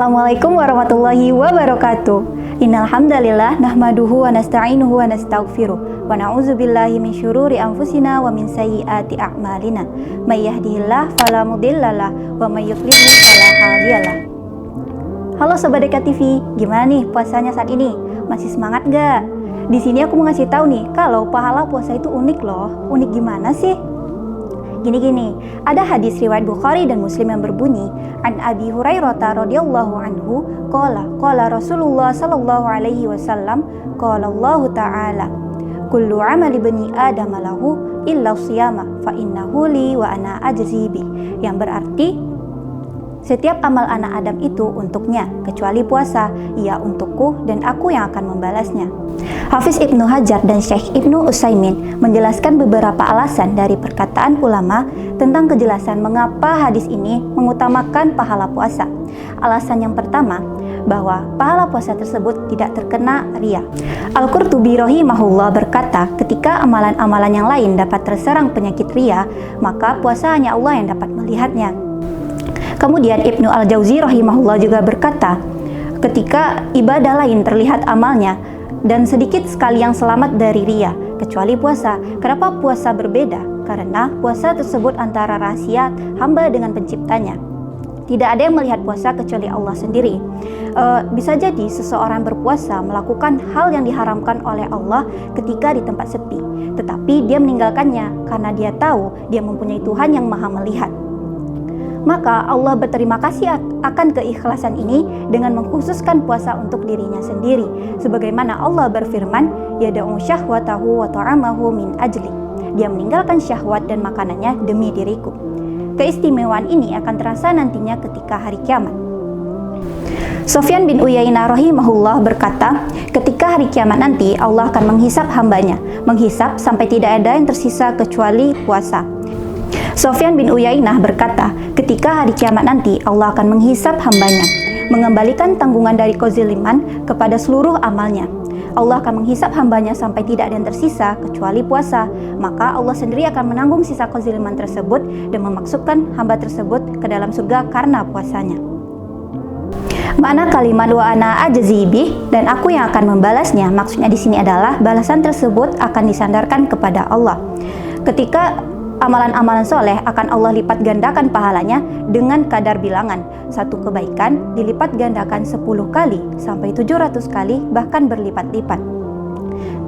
Assalamualaikum warahmatullahi wabarakatuh. Innal hamdalillah nahmaduhu wa nasta'inuhu wa nastaghfiruh wa na'udzu billahi min syururi anfusina wa min sayyiati a'malina. May yahdihillahu fala mudhillalah wa may yudlil fala hadiyalah. Halo Sobat Deka TV, gimana nih puasanya saat ini? Masih semangat gak? Di sini aku mau ngasih tahu nih kalau pahala puasa itu unik loh. Unik gimana sih? Gini, ada hadis riwayat Bukhari dan Muslim yang berbunyi, An Abi Hurairah radhiyallahu anhu, qala Rasulullah sallallahu alaihi wasallam, qala Allah Ta'ala, kullu amali bani Adam lahu illa shiyama fa innahu li wa ana ajzi bi. Yang berarti setiap amal anak Adam itu untuknya, kecuali puasa, ia untukku dan aku yang akan membalasnya. Hafiz Ibnu Hajar dan Syekh Ibnu Utsaimin menjelaskan beberapa alasan dari perkataan ulama tentang kejelasan mengapa hadis ini mengutamakan pahala puasa. Alasan yang pertama, bahwa pahala puasa tersebut tidak terkena riya. Al-Qurtubi rahimahullah berkata, ketika amalan-amalan yang lain dapat terserang penyakit riya, maka puasa hanya Allah yang dapat melihatnya. Kemudian Ibnu Al-Jauzi rahimahullah juga berkata, ketika ibadah lain terlihat amalnya dan sedikit sekali yang selamat dari riya, kecuali puasa. Kenapa puasa berbeda? Karena puasa tersebut antara rahasia hamba dengan penciptanya. Tidak ada yang melihat puasa kecuali Allah sendiri. Bisa jadi seseorang berpuasa melakukan hal yang diharamkan oleh Allah ketika di tempat sepi, tetapi dia meninggalkannya karena dia tahu dia mempunyai Tuhan yang maha melihat. Maka Allah berterima kasih akan keikhlasan ini dengan mengkhususkan puasa untuk dirinya sendiri. Sebagaimana Allah berfirman, yada'u syahwatahu wa ta'amahu min ajli. Dia meninggalkan syahwat dan makanannya demi diriku. Keistimewaan ini akan terasa nantinya ketika hari kiamat. Sufyan bin Uyainah rahimahullah berkata, ketika hari kiamat nanti Allah akan menghisap hambanya, menghisap sampai tidak ada yang tersisa kecuali puasa. Sufyan bin Uyainah berkata, ketika hari kiamat nanti Allah akan menghisap hambanya, mengembalikan tanggungan dari kezaliman kepada seluruh amalnya. Allah akan menghisap hambanya sampai tidak ada yang tersisa kecuali puasa. Maka Allah sendiri akan menanggung sisa kezaliman tersebut dan memasukkan hamba tersebut ke dalam surga karena puasanya. Makna kalimat wa ana ajzi bih, dan aku yang akan membalasnya, maksudnya di sini adalah balasan tersebut akan disandarkan kepada Allah. Ketika amalan-amalan soleh akan Allah lipat gandakan pahalanya dengan kadar bilangan. Satu kebaikan dilipat gandakan 10 kali sampai 700 kali, bahkan berlipat-lipat.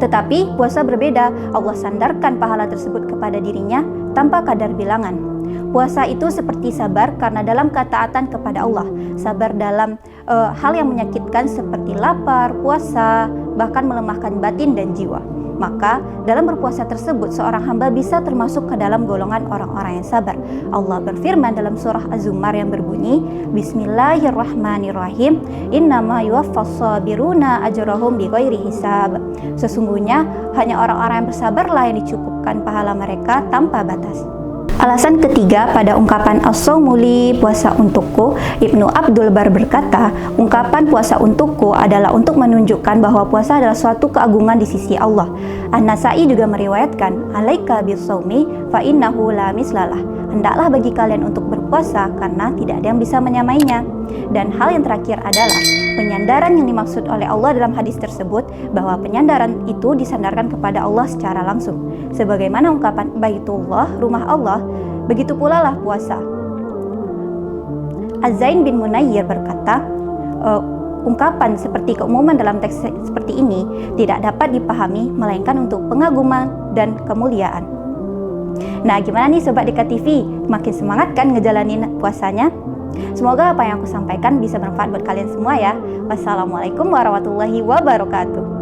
Tetapi puasa berbeda, Allah sandarkan pahala tersebut kepada dirinya tanpa kadar bilangan. Puasa itu seperti sabar karena dalam ketaatan kepada Allah, sabar dalam hal yang menyakitkan seperti lapar, puasa, bahkan melemahkan batin dan jiwa. Maka dalam berpuasa tersebut seorang hamba bisa termasuk ke dalam golongan orang-orang yang sabar. Allah berfirman dalam surah Az-Zumar yang berbunyi, Bismillahirrahmanirrahim, innama yuwaffas sabiruna ajrahum bighairi hisab. Sesungguhnya hanya orang-orang yang bersabarlah yang dicukupkan pahala mereka tanpa batas. Alasan ketiga pada ungkapan as-shaumu li, puasa untukku, Ibnu Abdul Bar berkata, ungkapan puasa untukku adalah untuk menunjukkan bahwa puasa adalah suatu keagungan di sisi Allah. An-Nasa'i juga meriwayatkan, alaika bis-shaumi fa innahu la mislalah. Hendaklah bagi kalian untuk berpuasa karena tidak ada yang bisa menyamainya. Dan hal yang terakhir adalah penyandaran yang dimaksud oleh Allah dalam hadis tersebut, bahwa penyandaran itu disandarkan kepada Allah secara langsung. Sebagaimana ungkapan Baitullah, rumah Allah, begitu pula lah puasa. Az-Zain bin Munayyir berkata, ungkapan seperti keumuman dalam teks seperti ini tidak dapat dipahami melainkan untuk pengaguman dan kemuliaan. Nah, gimana nih Sobat Deka TV? Makin semangat kan ngejalanin puasanya? Semoga apa yang aku sampaikan bisa bermanfaat buat kalian semua ya. Wassalamualaikum warahmatullahi wabarakatuh.